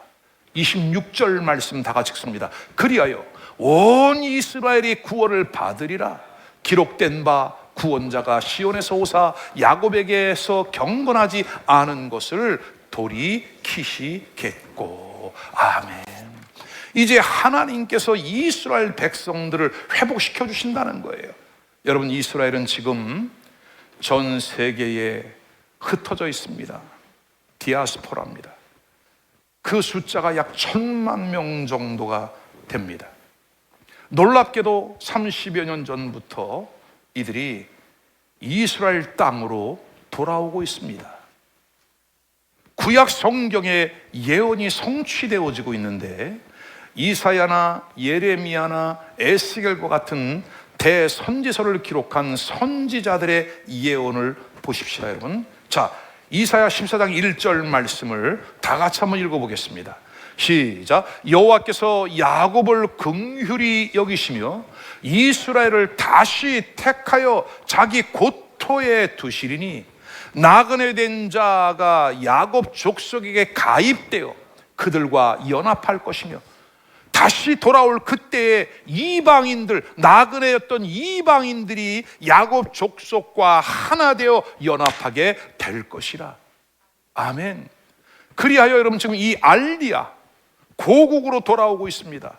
Speaker 1: 26절 말씀 다 같이 읽습니다. 그리하여 온 이스라엘이 구원을 받으리라. 기록된 바 구원자가 시온에서 오사 야곱에게서 경건하지 않은 것을 돌이키시겠고. 아멘. 이제 하나님께서 이스라엘 백성들을 회복시켜 주신다는 거예요. 여러분, 이스라엘은 지금 전 세계에 흩어져 있습니다. 디아스포라입니다. 그 숫자가 약 1,000만 명 정도가 됩니다. 놀랍게도 30여 년 전부터 이들이 이스라엘 땅으로 돌아오고 있습니다. 구약 성경의 예언이 성취되어지고 있는데 이사야나 예레미야나 에스겔과 같은 대선지서를 기록한 선지자들의 예언을 보십시다, 여러분. 자, 이사야 14장 1절 말씀을 다 같이 한번 읽어보겠습니다. 시작. 여호와께서 야곱을 긍휼히 여기시며 이스라엘을 다시 택하여 자기 고토에 두시리니 나그네 된 자가 야곱 족속에게 가입되어 그들과 연합할 것이며 다시 돌아올 그때의 이방인들, 나그네였던 이방인들이 야곱 족속과 하나 되어 연합하게 될 것이라. 아멘. 그리하여 여러분, 지금 이 알리야 고국으로 돌아오고 있습니다.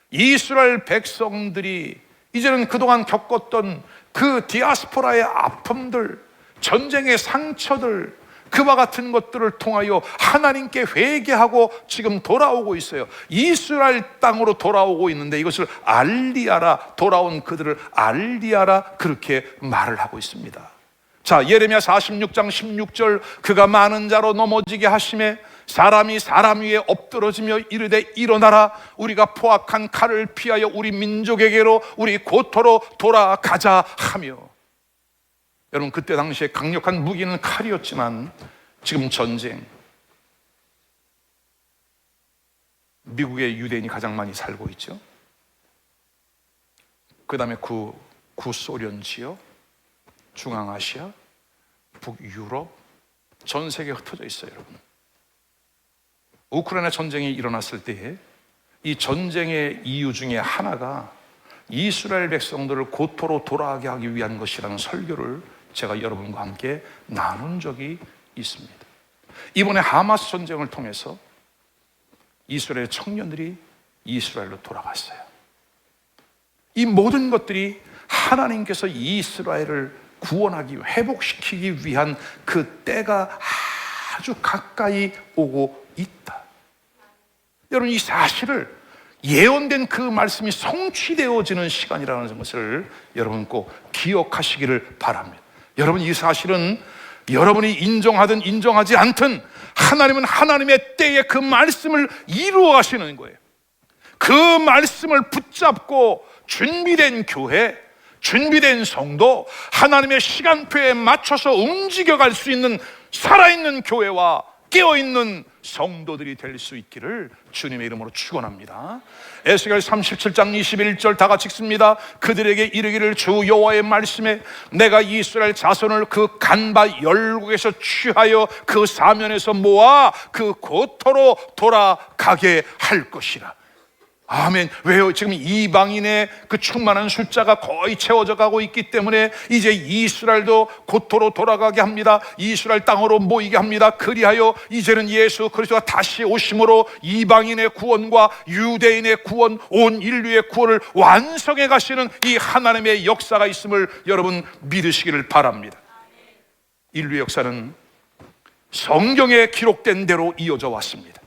Speaker 1: 이스라엘 백성들이 이제는 그동안 겪었던 그 디아스포라의 아픔들, 전쟁의 상처들, 그와 같은 것들을 통하여 하나님께 회개하고 지금 돌아오고 있어요. 이스라엘 땅으로 돌아오고 있는데 이것을 알리야라, 돌아온 그들을 알리야라, 그렇게 말을 하고 있습니다. 자, 예레미야 46장 16절, 그가 많은 자로 넘어지게 하심에 사람이 사람 위에 엎드러지며 이르되 일어나라, 우리가 포악한 칼을 피하여 우리 민족에게로 우리 고토로 돌아가자 하며. 여러분, 그때 당시에 강력한 무기는 칼이었지만 지금 전쟁, 미국의 유대인이 가장 많이 살고 있죠. 그 다음에 구소련 지역, 중앙아시아, 북유럽, 전 세계에 흩어져 있어요. 여러분, 우크라이나 전쟁이 일어났을 때에 이 전쟁의 이유 중에 하나가 이스라엘 백성들을 고토로 돌아가게 하기 위한 것이라는 설교를 제가 여러분과 함께 나눈 적이 있습니다. 이번에 하마스 전쟁을 통해서 이스라엘 청년들이 이스라엘로 돌아갔어요. 이 모든 것들이 하나님께서 이스라엘을 구원하기, 회복시키기 위한 그 때가 아주 가까이 오고 있다. 여러분, 이 사실을 예언된 그 말씀이 성취되어지는 시간이라는 것을 여러분 꼭 기억하시기를 바랍니다. 여러분, 이 사실은 여러분이 인정하든 인정하지 않든 하나님은 하나님의 때에 그 말씀을 이루어 가시는 거예요. 그 말씀을 붙잡고 준비된 교회, 준비된 성도, 하나님의 시간표에 맞춰서 움직여갈 수 있는 살아있는 교회와 깨어있는 성도들이 될 수 있기를 주님의 이름으로 축원합니다. 에스겔 37장 21절 다 같이 읽습니다. 그들에게 이르기를 주 여호와의 말씀에 내가 이스라엘 자손을 그 간바 열국에서 취하여 그 사면에서 모아 그 고토로 돌아가게 할 것이라. 아멘. 왜요? 지금 이방인의 그 충만한 숫자가 거의 채워져 가고 있기 때문에 이제 이스라엘도 고토로 돌아가게 합니다. 이스라엘 땅으로 모이게 합니다. 그리하여 이제는 예수 그리스도가 다시 오심으로 이방인의 구원과 유대인의 구원, 온 인류의 구원을 완성해 가시는 이 하나님의 역사가 있음을 여러분 믿으시기를 바랍니다. 인류의 역사는 성경에 기록된 대로 이어져 왔습니다.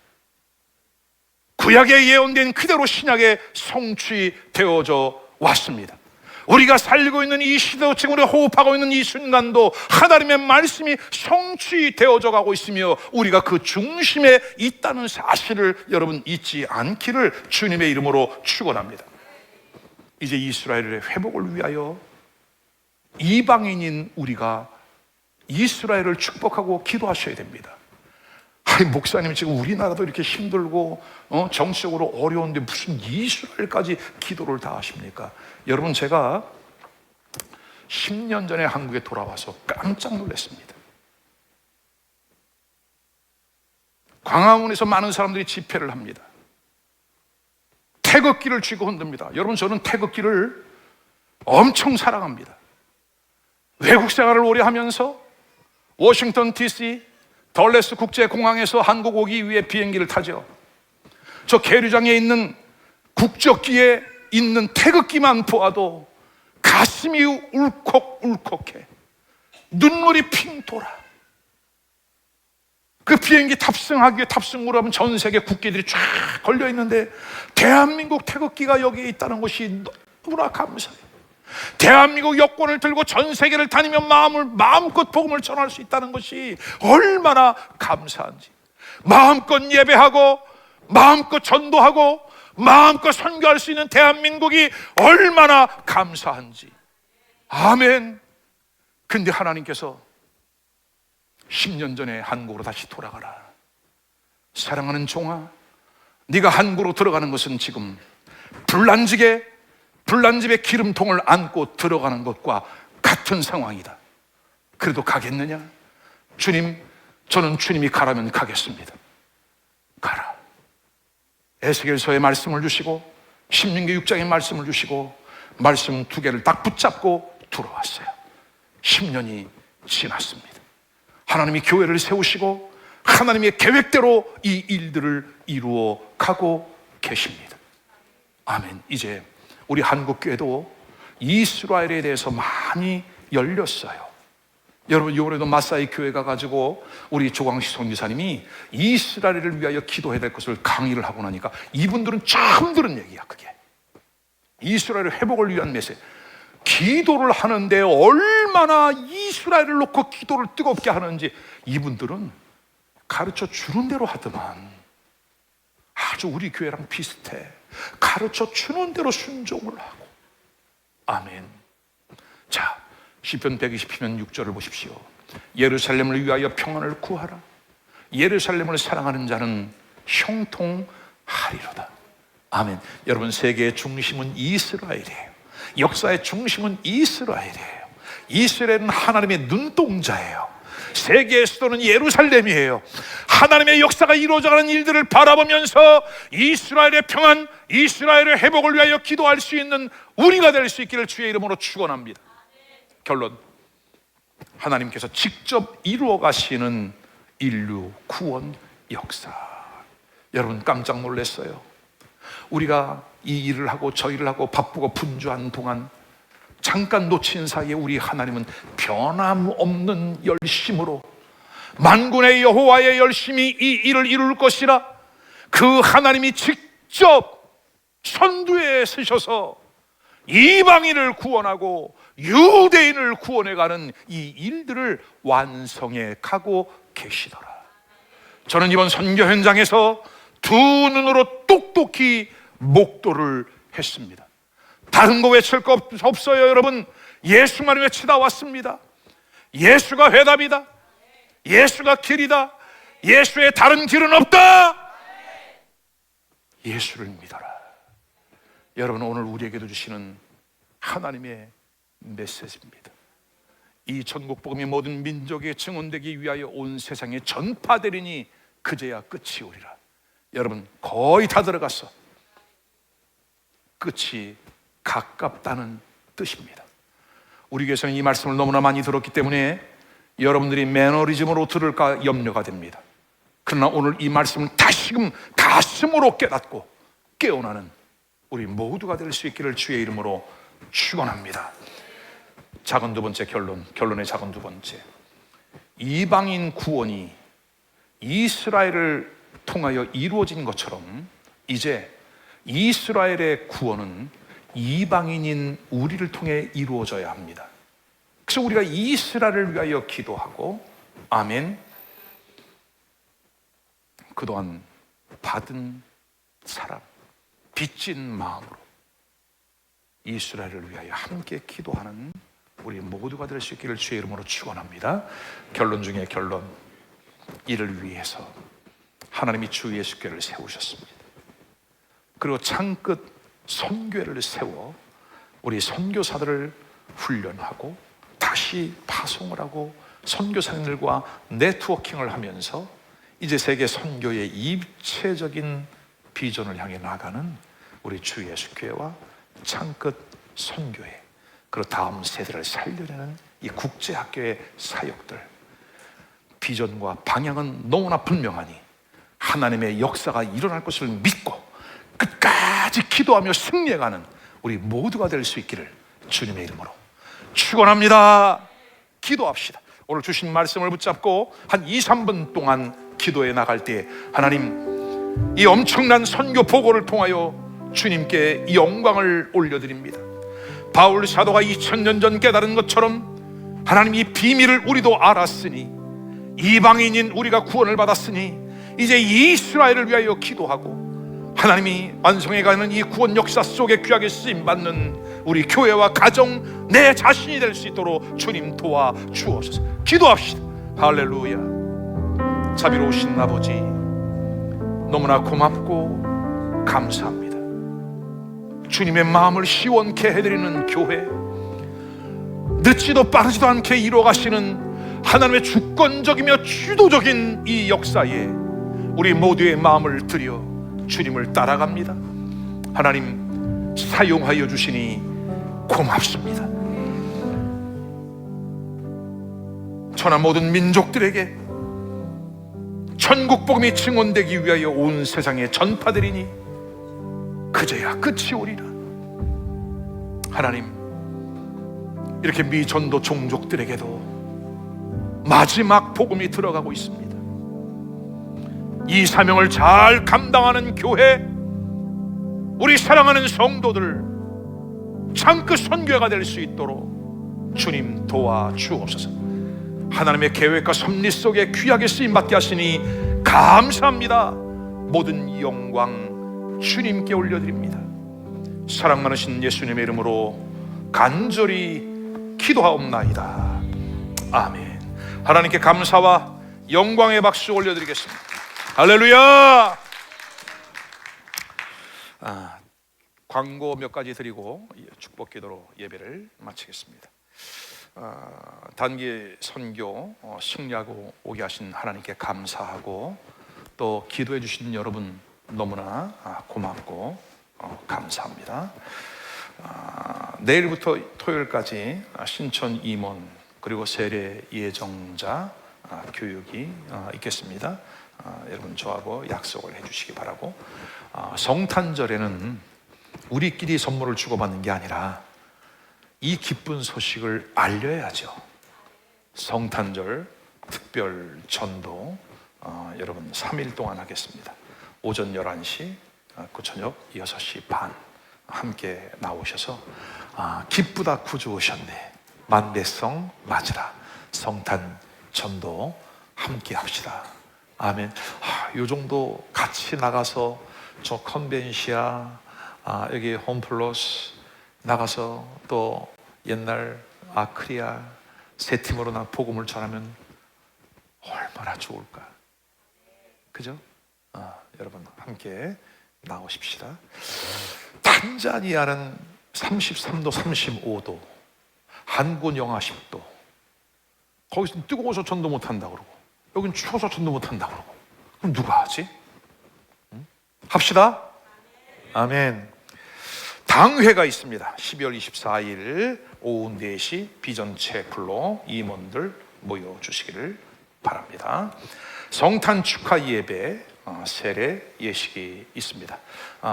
Speaker 1: 구약에 예언된 그대로 신약에 성취되어져 왔습니다. 우리가 살고 있는 이 시대도, 지금 우리가 호흡하고 있는 이 순간도 하나님의 말씀이 성취되어져 가고 있으며 우리가 그 중심에 있다는 사실을 여러분 잊지 않기를 주님의 이름으로 축원합니다. 이제 이스라엘의 회복을 위하여 이방인인 우리가 이스라엘을 축복하고 기도하셔야 됩니다. 아니, 목사님, 지금 우리나라도 이렇게 힘들고 정치적으로 어려운데 무슨 이스라엘까지 기도를 다 하십니까? 여러분, 제가 10년 전에 한국에 돌아와서 깜짝 놀랐습니다. 광화문에서 많은 사람들이 집회를 합니다. 태극기를 쥐고 흔듭니다. 여러분, 저는 태극기를 엄청 사랑합니다. 외국 생활을 오래 하면서 워싱턴 DC 덜레스 국제공항에서 한국 오기 위해 비행기를 타죠. 저 계류장에 있는 국적기에 있는 태극기만 보아도 가슴이 울컥울컥해. 눈물이 핑 돌아. 그 비행기 탑승하기 위해 탑승으로 하면 전 세계 국기들이 쫙 걸려 있는데 대한민국 태극기가 여기에 있다는 것이 너무나 감사해요. 대한민국 여권을 들고 전 세계를 다니며 마음껏 복음을 전할 수 있다는 것이 얼마나 감사한지, 마음껏 예배하고 마음껏 전도하고 마음껏 선교할 수 있는 대한민국이 얼마나 감사한지. 아멘. 근데 하나님께서 10년 전에 한국으로 다시 돌아가라. 사랑하는 종아, 네가 한국으로 들어가는 것은 지금 불난집에 기름통을 안고 들어가는 것과 같은 상황이다. 그래도 가겠느냐? 주님, 저는 주님이 가라면 가겠습니다. 가라. 에스겔서의 말씀을 주시고 신명기 6장의 말씀을 주시고 말씀 두 개를 딱 붙잡고 들어왔어요. 10년이 지났습니다. 하나님이 교회를 세우시고 하나님의 계획대로 이 일들을 이루어 가고 계십니다. 아멘. 이제 우리 한국교회도 이스라엘에 대해서 많이 열렸어요. 여러분, 이번에도 마사이 교회 가가지고 우리 조광식 선교사님이 이스라엘을 위하여 기도해야 될 것을 강의를 하고 나니까 이분들은 처음 들은 얘기야. 그게 이스라엘의 회복을 위한 메시지. 기도를 하는데 얼마나 이스라엘을 놓고 기도를 뜨겁게 하는지 이분들은 가르쳐 주는 대로 하더만. 아주 우리 교회랑 비슷해. 가르쳐 주는 대로 순종을 하고. 아멘. 자, 시편 120편 6절을 보십시오. 예루살렘을 위하여 평안을 구하라. 예루살렘을 사랑하는 자는 형통하리로다. 아멘. 여러분, 세계의 중심은 이스라엘이에요. 역사의 중심은 이스라엘이에요. 이스라엘은 하나님의 눈동자예요. 세계의 수도는 예루살렘이에요. 하나님의 역사가 이루어져가는 일들을 바라보면서 이스라엘의 평안, 이스라엘의 회복을 위하여 기도할 수 있는 우리가 될 수 있기를 주의 이름으로 축원합니다. 결론, 하나님께서 직접 이루어 가시는 인류 구원 역사. 여러분, 깜짝 놀랐어요. 우리가 이 일을 하고 저 일을 하고 바쁘고 분주한 동안 잠깐 놓친 사이에 우리 하나님은 변함없는 열심으로 만군의 여호와의 열심히 이 일을 이룰 것이라. 그 하나님이 직접 선두에 서셔서 이방인을 구원하고 유대인을 구원해가는 이 일들을 완성해 가고 계시더라. 저는 이번 선교 현장에서 두 눈으로 똑똑히 목도를 했습니다. 다른 거 외칠 거 없어요, 여러분. 예수만 외치다 왔습니다. 예수가 회답이다. 예수가 길이다. 예수의 다른 길은 없다. 예수를 믿어라. 여러분, 오늘 우리에게도 주시는 하나님의 메시지입니다. 이 전국 복음이 모든 민족에 증언되기 위하여 온 세상에 전파되리니 그제야 끝이 오리라. 여러분, 거의 다 들어갔어. 끝이 가깝다는 뜻입니다. 우리 교회에서는 이 말씀을 너무나 많이 들었기 때문에 여러분들이 매너리즘으로 들을까 염려가 됩니다. 그러나 오늘 이 말씀을 다시금 가슴으로 깨닫고 깨어나는 우리 모두가 될 수 있기를 주의 이름으로 축원합니다. 작은 두 번째 결론의 작은 두 번째, 이방인 구원이 이스라엘을 통하여 이루어진 것처럼 이제 이스라엘의 구원은 이방인인 우리를 통해 이루어져야 합니다. 그래서 우리가 이스라엘을 위하여 기도하고, 아멘, 그동안 받은 사랑, 빚진 마음으로 이스라엘을 위하여 함께 기도하는 우리 모두가 될 수 있기를 주의 이름으로 축원합니다. 결론 중에 결론, 이를 위해서 하나님이 주 예수께를 세우셨습니다. 그리고 창끝 선교회를 세워 우리 선교사들을 훈련하고 다시 파송을 하고 선교사님들과 네트워킹을 하면서 이제 세계 선교의 입체적인 비전을 향해 나가는 우리 주 예수교회와 창끝 선교회, 그리고 다음 세대를 살려내는 이 국제학교의 사역들, 비전과 방향은 너무나 분명하니 하나님의 역사가 일어날 것을 믿고 끝까지 기도하며 승리해가는 우리 모두가 될 수 있기를 주님의 이름으로 축원합니다. 기도합시다. 오늘 주신 말씀을 붙잡고 한 2, 3분 동안 기도해 나갈 때 하나님, 이 엄청난 선교 보고를 통하여 주님께 이 영광을 올려드립니다. 바울 사도가 2000년 전 깨달은 것처럼 하나님, 이 비밀을 우리도 알았으니, 이방인인 우리가 구원을 받았으니 이제 이스라엘을 위하여 기도하고 하나님이 완성해가는 이 구원 역사 속에 귀하게 쓰임받는 우리 교회와 가정, 내 자신이 될 수 있도록 주님 도와 주옵소서. 기도합시다. 할렐루야. 자비로우신 아버지, 너무나 고맙고 감사합니다. 주님의 마음을 시원케 해드리는 교회, 늦지도 빠르지도 않게 이루어가시는 하나님의 주권적이며 주도적인 이 역사에 우리 모두의 마음을 들여 주님을 따라갑니다. 하나님, 사용하여 주시니 고맙습니다. 천하 모든 민족들에게 전국 복음이 증언되기 위하여 온 세상에 전파되리니 그제야 끝이 오리라. 하나님, 이렇게 미전도 종족들에게도 마지막 복음이 들어가고 있습니다. 이 사명을 잘 감당하는 교회, 우리 사랑하는 성도들 창끝 선교회가 될 수 있도록 주님 도와주옵소서. 하나님의 계획과 섭리 속에 귀하게 쓰임받게 하시니 감사합니다. 모든 영광 주님께 올려드립니다. 사랑 많으신 예수님의 이름으로 간절히 기도하옵나이다. 아멘. 하나님께 감사와 영광의 박수 올려드리겠습니다. 할렐루야. 광고 몇 가지 드리고 축복 기도로 예배를 마치겠습니다. 단기 선교 승리하고 오게 하신 하나님께 감사하고, 또 기도해 주신 여러분 너무나 고맙고 감사합니다. 내일부터 토요일까지 신천 임원 그리고 세례 예정자 교육이 있겠습니다. 여러분 저하고 약속을 해주시기 바라고, 성탄절에는 우리끼리 선물을 주고받는 게 아니라 이 기쁜 소식을 알려야죠. 성탄절 특별 전도 여러분 3일 동안 하겠습니다. 오전 11시, 그 저녁 6시 반 함께 나오셔서 기쁘다 구주 오셨네, 만대성 맞으라, 성탄 전도 함께 합시다. 아멘. 요 정도 같이 나가서 저 컨벤시아, 여기 홈플러스 나가서 또 옛날 아크리아 세 팀으로 나 복음을 전하면 얼마나 좋을까. 그죠? 여러분 함께 나오십시다. 탄자니아는 33도 35도, 한국은 영하 10도. 거기서는 뜨거워서 전도 못한다고 그러고 여긴 추워서 전도 못한다고 그러고, 그럼 누가 하지? 합시다. 아멘. 당회가 있습니다. 12월 24일 오후 4시 비전 채플로 임원들 모여주시기를 바랍니다. 성탄 축하 예배, 세례 예식이 있습니다.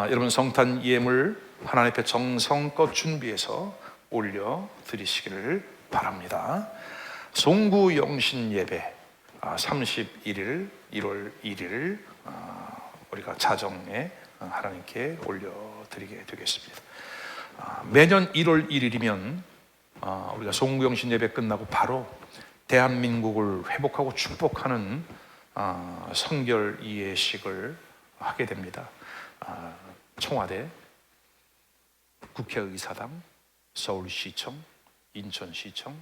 Speaker 1: 여러분 성탄 예물 하나님 앞에 정성껏 준비해서 올려드리시기를 바랍니다. 송구 영신 예배 31일 1월 1일 우리가 자정에 하나님께 올려드리게 되겠습니다. 매년 1월 1일이면 우리가 송구영신 예배 끝나고 바로 대한민국을 회복하고 축복하는 성결 예식을 하게 됩니다. 청와대, 국회의사당, 서울시청, 인천시청,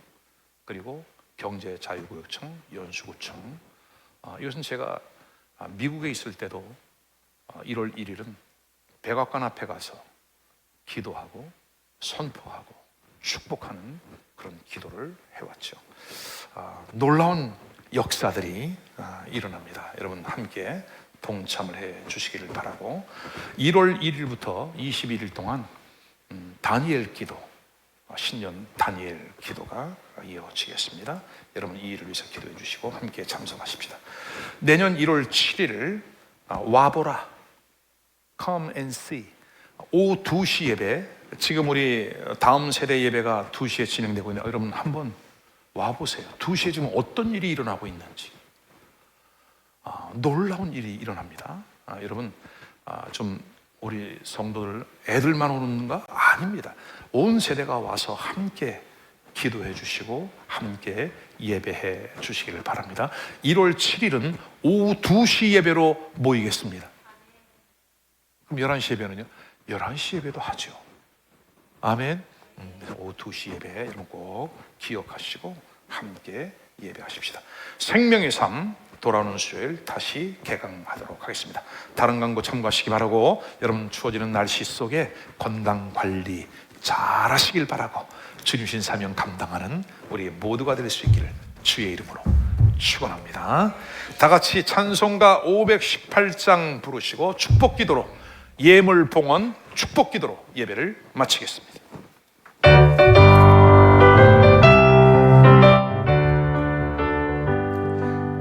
Speaker 1: 그리고 경제자유구역청, 연수구청. 이것은 제가 미국에 있을 때도 1월 1일은 백악관 앞에 가서 기도하고 선포하고 축복하는 그런 기도를 해왔죠. 놀라운 역사들이 일어납니다. 여러분 함께 동참을 해 주시기를 바라고, 1월 1일부터 21일 동안 다니엘 기도, 신년 다니엘 기도가 이어지겠습니다. 여러분 이 일을 위해서 기도해 주시고 함께 참석하십시다. 내년 1월 7일 와보라, Come and see, 오후 2시 예배. 지금 우리 다음 세대 예배가 2시에 진행되고 있는데 여러분 한번 와보세요. 2시에 지금 어떤 일이 일어나고 있는지. 놀라운 일이 일어납니다. 여러분 좀 우리 성도들 애들만 오는가? 아닙니다. 온 세대가 와서 함께 기도해 주시고 함께 예배해 주시기를 바랍니다. 1월 7일은 오후 2시 예배로 모이겠습니다. 그럼 11시 예배는요? 11시 예배도 하죠. 아멘. 오후 2시 예배 여러분 꼭 기억하시고 함께 예배하십시다. 생명의 삶 돌아오는 수요일 다시 개강하도록 하겠습니다. 다른 강도 참고하시기 바라고, 여러분 추워지는 날씨 속에 건강관리 잘 하시길 바라고, 주님신 사명 감당하는 우리 모두가 될 수 있기를 주의 이름으로 축원합니다. 다 같이 찬송가 518장 부르시고 축복기도로, 예물봉헌 축복기도로 예배를 마치겠습니다.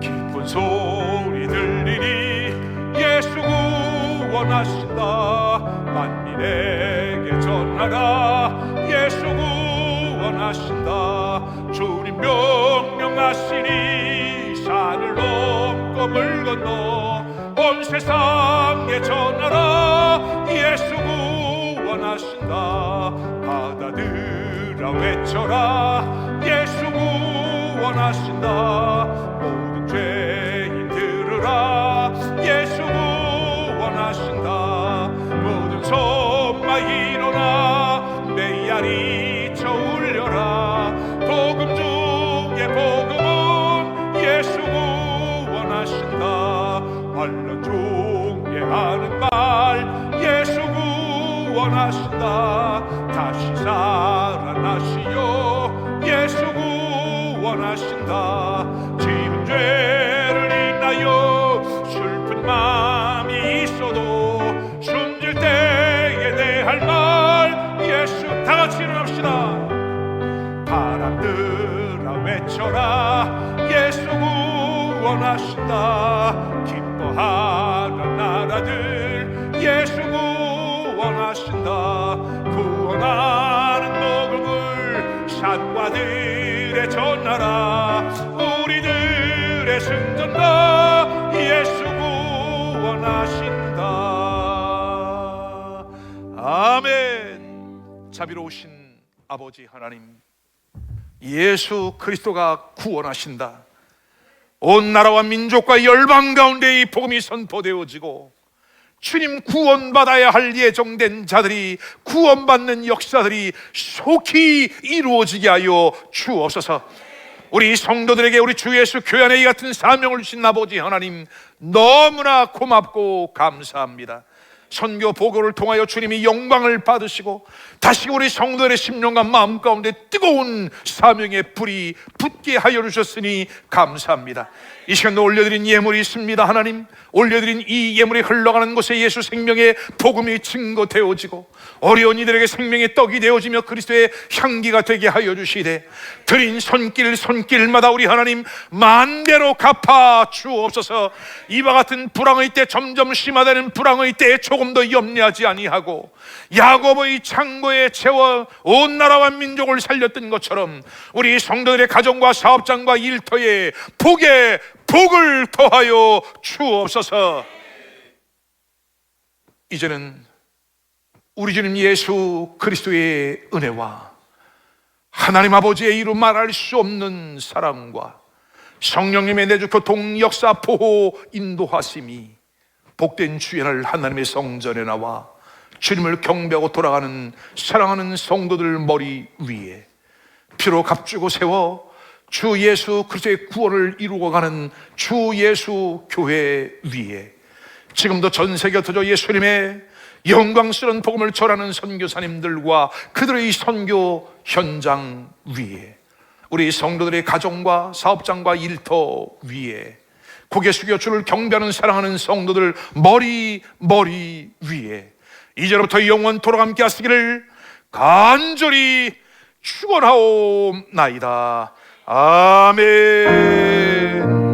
Speaker 3: 기쁜 소리 들리니 예수 구원하신다. 만민에게 전하라. 예수 구원하신다. 주님 명령하시니 산을 넘고 물 건너 온 세상에 전하라. 예수 구원하신다. 받아들여 외쳐라. 예수 구원하신다. 모든 죄인 들으라. 예수 구원하신다. 모든 손마 일어나 메아리 쳐 울려라. 복음 중에 복음은 예수 구원하신다. 환난 중에 하는 말 예수 구원하신다. 다시 살아나시오. 예수 구원하신다. 지은 죄를 인하여 슬픈 마음이 있어도 숨질 때에 내 할 말 예수. 다같이 일어납시다. 바람들아 외쳐라. 예수 구원하신다. 기뻐하는 나라들 예수 구원하신다. 구원하는 복음을 산과들에 전하라. 우리들 구원하신다. 예수 구원하신다. 아멘. 자비로우신 아버지 하나님, 예수 그리스도가 구원하신다. 온 나라와 민족과 열방 가운데 이 복음이 선포되어지고 주님 구원받아야 할 예정된 자들이 구원받는 역사들이 속히 이루어지게 하여 주옵소서. 우리 성도들에게 우리 주 예수 교회 안에 이 같은 사명을 주신 아버지 하나님, 너무나 고맙고 감사합니다. 선교 보고를 통하여 주님이 영광을 받으시고 다시 우리 성도들의 심령과 마음 가운데 뜨거운 사명의 불이 붙게 하여 주셨으니 감사합니다. 이 시간도 올려드린 예물이 있습니다. 하나님, 올려드린 이 예물이 흘러가는 곳에 예수 생명의 복음이 증거되어지고 어려운 이들에게 생명의 떡이 되어지며 그리스도의 향기가 되게 하여 주시되 드린 손길마다 우리 하나님 만대로 갚아 주옵소서. 이와 같은 불황의 때, 점점 심화되는 불황의 때에 조금 더 염려하지 아니하고 야곱의 창고에 채워 온 나라와 민족을 살렸던 것처럼 우리 성도들의 가정과 사업장과 일터에 복에 복을 더하여 주옵소서. 이제는 우리 주님 예수 그리스도의 은혜와 하나님 아버지의 이루 말할 수 없는 사랑과 성령님의 내주 교통 역사 보호 인도하심이 복된 주연을 하나님의 성전에 나와 주님을 경배하고 돌아가는 사랑하는 성도들 머리 위에 피로 값주고 세워 주 예수 그리스도의 구원을 이루어 가는 주 예수 교회 위에 지금도 전 세계 흩어져 예수님의 영광스러운 복음을 전하는 선교사님들과 그들의 선교 현장 위에 우리 성도들의 가정과 사업장과 일터 위에 고개 숙여 주를 경배하는 사랑하는 성도들 머리 위에 이제부터 영원토록 함께 하시기를 간절히 축원하옵나이다. 아멘.